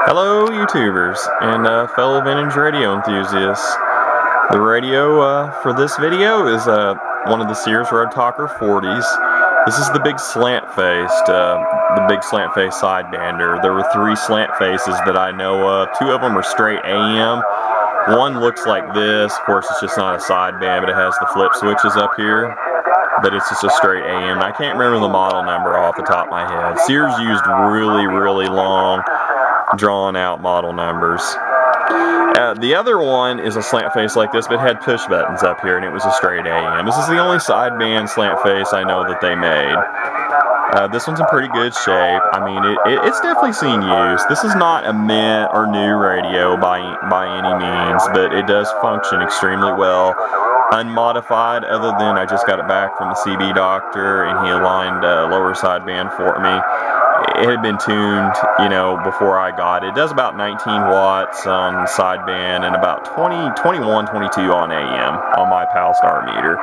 Hello YouTubers and fellow vintage radio enthusiasts. The radio for this video is one of the Sears RoadTalker 40s. This is the big slant faced sidebander. There were 3 slant faces that I know of. 2 of them are straight AM. One looks like this. Of course, it's just not a sideband, but it has the flip switches up here. But it's just a straight AM. I can't remember the model number off the top of my head. Sears used really long, drawn out model numbers. The other one is a slant face like this, but it had push buttons up here, and it was a straight AM. This is the only sideband slant face I know that they made. This one's in pretty good shape. I mean, it's definitely seen use. This is not a mint or new radio by any means, but it does function extremely well. Unmodified, other than I just got it back from the CB doctor, and he aligned lower sideband for me. It had been tuned, before I got it. It does about 19 watts on sideband and about 21, 22 on AM on my PAL Star meter.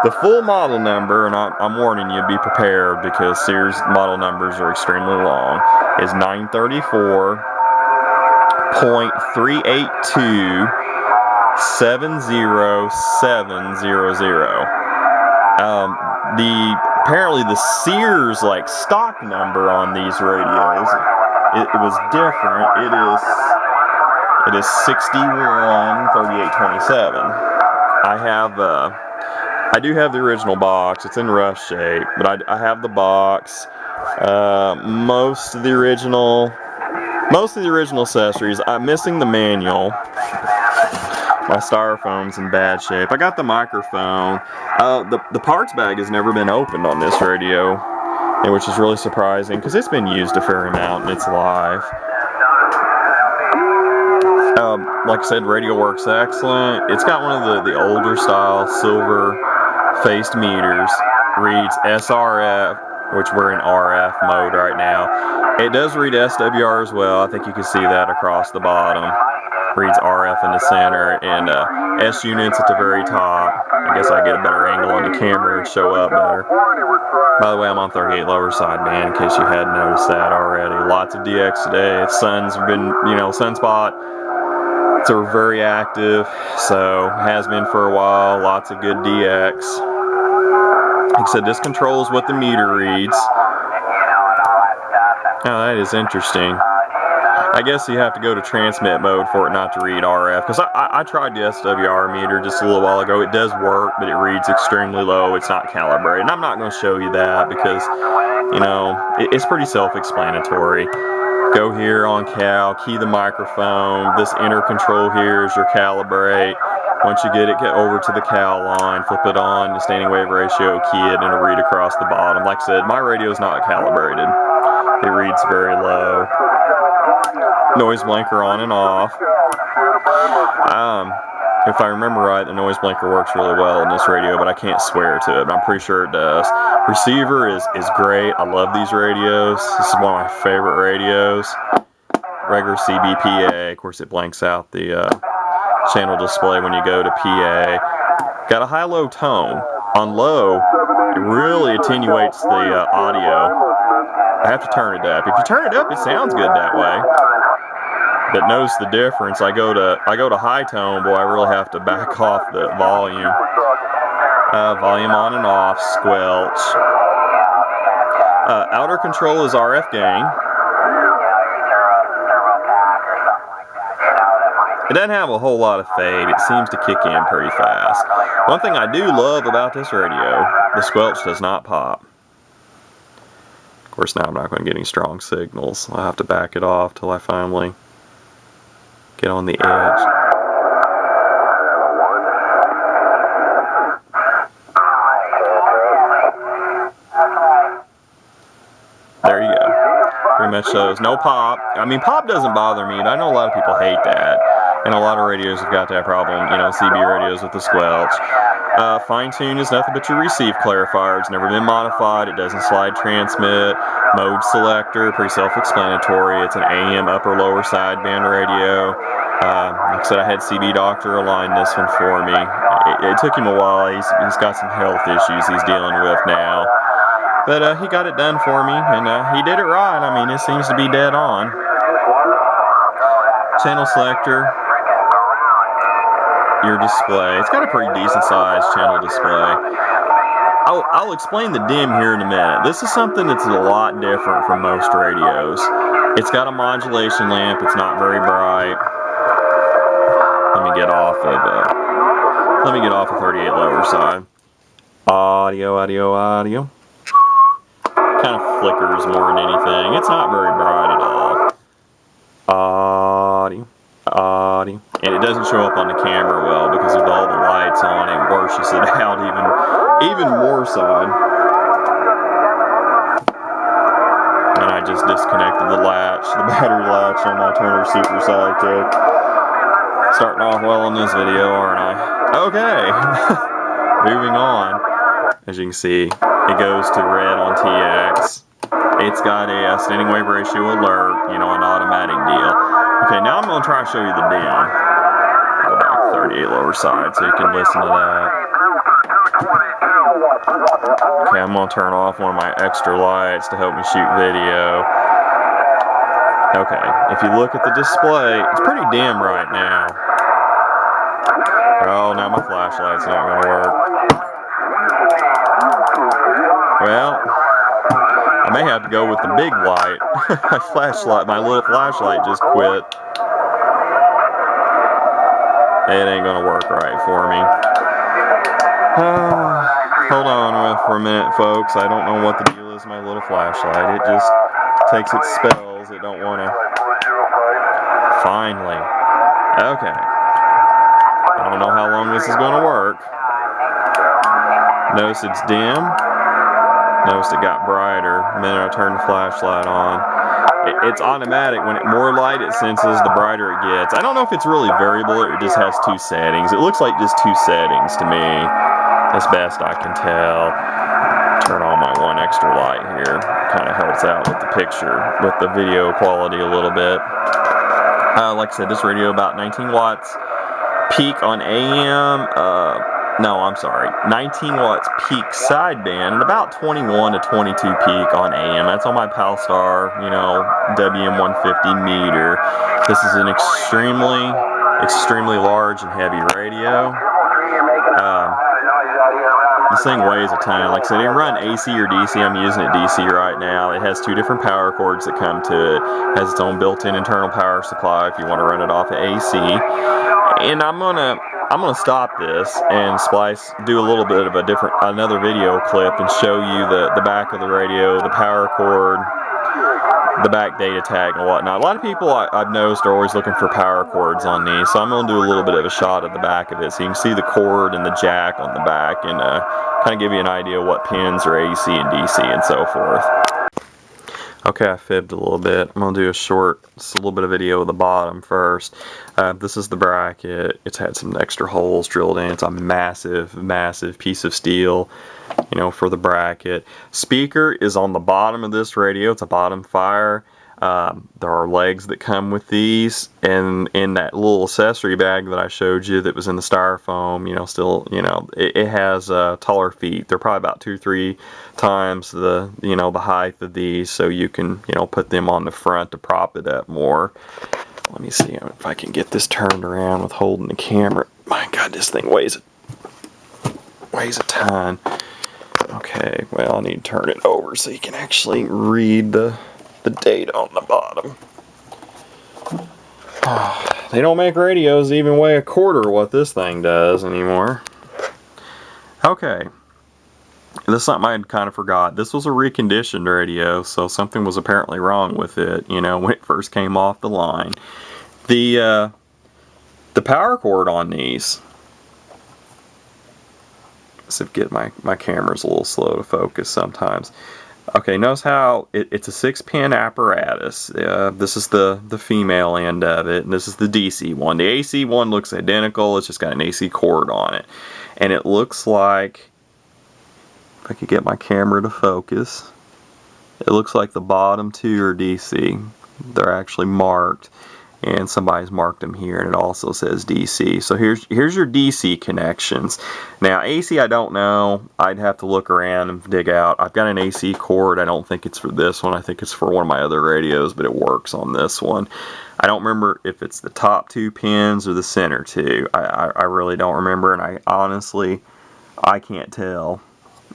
The full model number, and I'm warning you, be prepared because Sears model numbers are extremely long, is 934.382-70700. Apparently the Sears stock number on these radios, it was different. It is 613827. I do have the original box. It's in rough shape, but I have the box. Most of the original accessories. I'm missing the manual. My styrofoam's in bad shape. I got the microphone. The parts bag has never been opened on this radio, which is really surprising because it's been used a fair amount and it's live. Like I said, radio works excellent. It's got one of the older style silver faced meters. Reads SRF, which we're in RF mode right now. It does read SWR as well. I think you can see that across the bottom. Reads RF in the center, and S units at the very top. I guess I get a better angle on the camera and show up better. By the way, I'm on 38 lower sideband in case you hadn't noticed that already. Lots of DX today. Sun's been, sunspot. So we're very active, so has been for a while. Lots of good DX. Like I said, this controls what the meter reads. Oh, that is interesting. I guess you have to go to transmit mode for it not to read RF, because I tried the SWR meter just a little while ago. It does work, but it reads extremely low. It's not calibrated. And I'm not going to show you that because, it's pretty self-explanatory. Go here on cal, key the microphone. This inner control here is your calibrate. Once you get over to the cal line, flip it on, the standing wave ratio, key it, and it'll read across the bottom. Like I said, my radio is not calibrated. It reads very low. Noise blinker on and off. If I remember right, the noise blinker works really well in this radio, but I can't swear to it, but I'm pretty sure it does. Receiver is great. I love these radios. This is one of my favorite radios. Regular CBPA. Of course, it blanks out the channel display when you go to PA. Got a high-low tone. On low, it really attenuates the audio. I have to turn it up. If you turn it up, it sounds good that way. But notice the difference. I go to high tone, boy, I really have to back off the volume. Volume on and off, squelch. Outer control is RF gain. It doesn't have a whole lot of fade. It seems to kick in pretty fast. One thing I do love about this radio, the squelch does not pop. Of course, now I'm not going to get any strong signals. I'll have to back it off till I finally get on the edge. There you go. Pretty much shows no pop. I mean, pop doesn't bother me, but I know a lot of people hate that. And a lot of radios have got that problem, CB radios with the squelch. Fine tune is nothing but your receive clarifier. It's never been modified. It doesn't slide transmit. Mode selector, pretty self-explanatory. It's an AM upper lower sideband radio. Like I said, I had CB doctor align this one for me. It took him a while. He's got some health issues he's dealing with now. But he got it done for me, and he did it right. I mean, it seems to be dead on. channel selector, your display. It's got a pretty decent sized channel display. I'll explain the dim here in a minute. This is something that's a lot different from most radios. It's got a modulation lamp. It's not very bright. Let me get off of 38 lower side. Audio. Kind of flickers more than anything. It's not very bright at all. Audio. And it doesn't show up on the camera well because with all the lights on, it washes it out even more side. And I just disconnected the battery latch on my Turner Super Sidekick. Starting off well on this video, aren't I? Okay. Moving on. As you can see, it goes to red on TX. It's got a standing wave ratio alert, an automatic deal. Okay, now I'm going to try to show you the dim. Go back to 38 lower side so you can listen to that. Okay, I'm going to turn off one of my extra lights to help me shoot video. Okay, if you look at the display, it's pretty dim right now. Oh, now my flashlight's not going to work. Well, I may have to go with the big light. My little flashlight just quit. It ain't gonna work right for me. Hold on for a minute, folks. I don't know what the deal is with my little flashlight. It just takes its spells. It don't wanna. Finally. Okay. I don't know how long this is gonna work. Notice it's dim. Notice it got brighter the minute I turned the flashlight on. It's automatic. When more light it senses, the brighter it gets. I don't know if it's really variable or it just has two settings. It looks like just two settings to me, as best I can tell. Turn on my one extra light here. Kind of helps out with the picture, with the video quality a little bit. Like I said, this radio about 19 watts peak on AM. 19 watts peak sideband and about 21 to 22 peak on AM. That's on my Palstar, WM150 meter. This is an extremely large and heavy radio. This thing weighs a ton. Like I said, it can run AC or DC. I'm using it DC right now. It has two different power cords that come to it. It has its own built-in internal power supply if you want to run it off of AC. And I'm gonna stop this and do a little bit of another video clip and show you the back of the radio, the power cord, the back data tag and whatnot. A lot of people I've noticed are always looking for power cords on these, so I'm going to do a little bit of a shot of the back of it so you can see the cord and the jack on the back and kind of give you an idea of what pins are AC and DC and so forth. Okay, I fibbed a little bit. I'm going to do a little bit of video of the bottom first. This is the bracket. It's had some extra holes drilled in. It's a massive piece of steel, for the bracket. Speaker is on the bottom of this radio. It's a bottom fire. There are legs that come with these, and in that little accessory bag that I showed you that was in the styrofoam, it has taller feet. They're probably about 2-3 times the height of these, so you can put them on the front to prop it up more. Let me see if I can get this turned around with holding the camera. My God, this thing weighs a ton. Okay, well, I need to turn it over so you can actually read the date on the bottom. They don't make radios that even weigh a quarter what this thing does anymore. Okay, this is something I had kind of forgot. This was a reconditioned radio, so something was apparently wrong with it, when it first came off the line. The power cord on these, let's see if my camera's a little slow to focus sometimes. Okay, notice how it's a 6-pin apparatus. This is the female end of it, and this is the DC one. The AC one looks identical. It's just got an AC cord on it. And it looks like, if I could get my camera to focus, it looks like the bottom two are DC. They're actually marked, and somebody's marked them here, and it also says DC. So here's your DC connections. Now AC, I don't know. I'd have to look around and dig out. I've got an AC cord. I don't think it's for this one. I think it's for one of my other radios, but it works on this one. I don't remember if it's the top 2 pins or the center 2. I really don't remember, and I can't tell.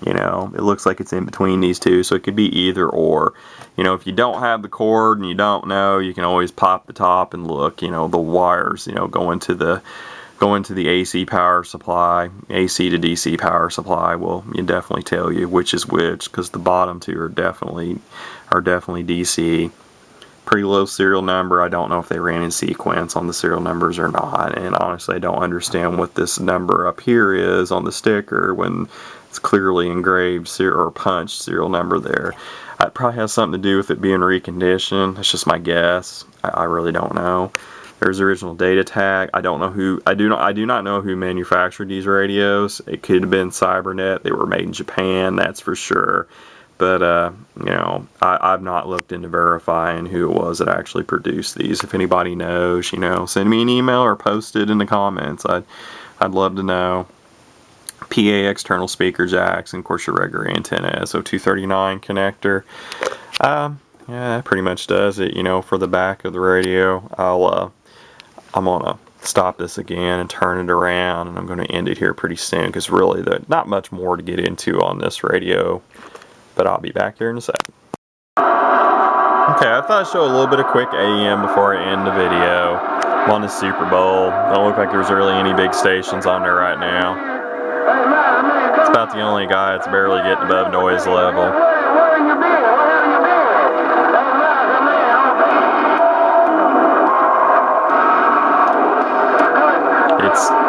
You know, it looks like it's in between these two, so it could be either or. You know, if you don't have the cord and you don't know, you can always pop the top and look. You know, the wires, you know, go into the AC power supply, AC to DC power supply. Will definitely tell you which is which, because the bottom 2 are definitely DC. Pretty low serial number. I don't know if they ran in sequence on the serial numbers or not, and honestly I don't understand what this number up here is on the sticker when it's clearly engraved or punched serial number there. It probably has something to do with it being reconditioned. That's just my guess. I really don't know. There's the original data tag. I don't know who. I do not know who manufactured these radios. It could have been Cybernet. They were made in Japan, that's for sure. But you know, I've not looked into verifying who it was that actually produced these. If anybody knows, you know, send me an email or post it in the comments. I'd love to know. PA external speaker jacks, and of course your regular antenna SO239 connector. Yeah, that pretty much does it. You know, for the back of the radio. I'm gonna stop this again and turn it around, and I'm gonna end it here pretty soon, because really not much more to get into on this radio. But I'll be back here in a second. Okay, I thought I'd show a little bit of quick AM before I end the video. I'm on the Super Bowl. Don't look like there's really any big stations on there right now. It's about the only guy that's barely getting above noise level.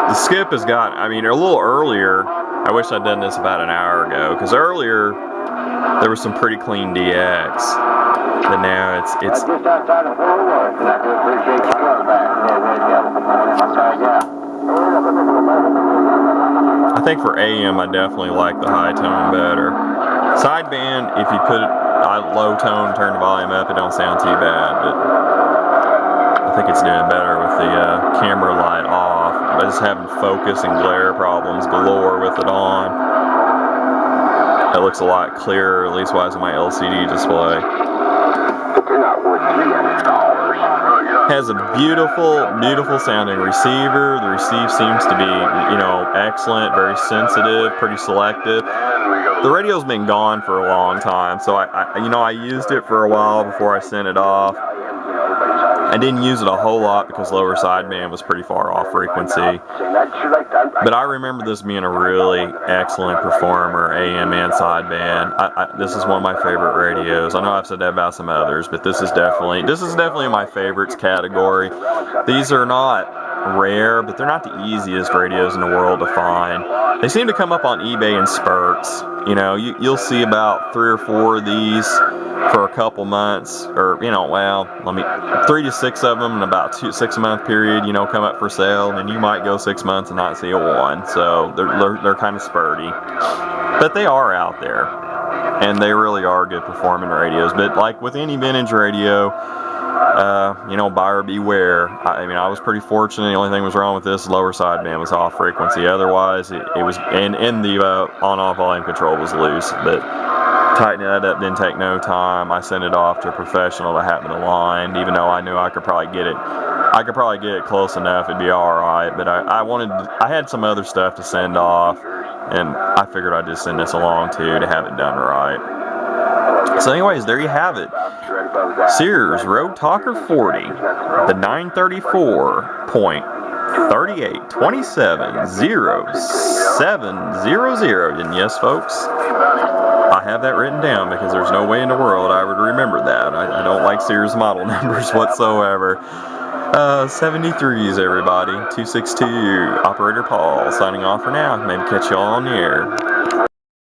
The skip has got, I mean, a little earlier, I wish I'd done this about an hour ago, because earlier there was some pretty clean DX, but now it's I think for AM I definitely like the high tone better. Sideband, if you put it low tone, turn the volume up, it don't sound too bad, but I think it's doing better with the camera light off. I just having focus and glare problems galore with it on. It looks a lot clearer, at least wise on my LCD display. Has a beautiful sounding receiver. The receive seems to be, you know, excellent, very sensitive, pretty selective. The radio's been gone for a long time, so I used it for a while before I sent it off. I didn't use it a whole lot because lower sideband was pretty far off frequency. But I remember this being a really excellent performer, AM and sideband. This is one of my favorite radios. I know I've said that about some others, but this is definitely in my favorites category. These are not rare, but they're not the easiest radios in the world to find. They seem to come up on eBay in spurts. You know, you'll see about 3 or 4 of these for a couple months, or, you know, well, 3 to 6 of them in about 6 month period, you know, come up for sale, and you might go 6 months and not see a one. So they're kind of spurty, but they are out there, and they really are good performing radios. But like with any vintage radio, you know, buyer beware. I mean, I was pretty fortunate. The only thing that was wrong with this lower sideband was off frequency. Otherwise, it was, and the on-off volume control was loose. But tightening that up didn't take no time. I sent it off to a professional that happened to line, even though I knew I could probably get it. I could probably get it close enough. It'd be all right. But I had some other stuff to send off, and I figured I'd just send this along too to have it done right. So anyways, there you have it. Sears RoadTalker 40, the 934.38270700. And yes, folks, I have that written down because there's no way in the world I would remember that. I don't like Sears model numbers whatsoever. 73s, everybody. 262. Operator Paul signing off for now. Maybe catch you all on the air.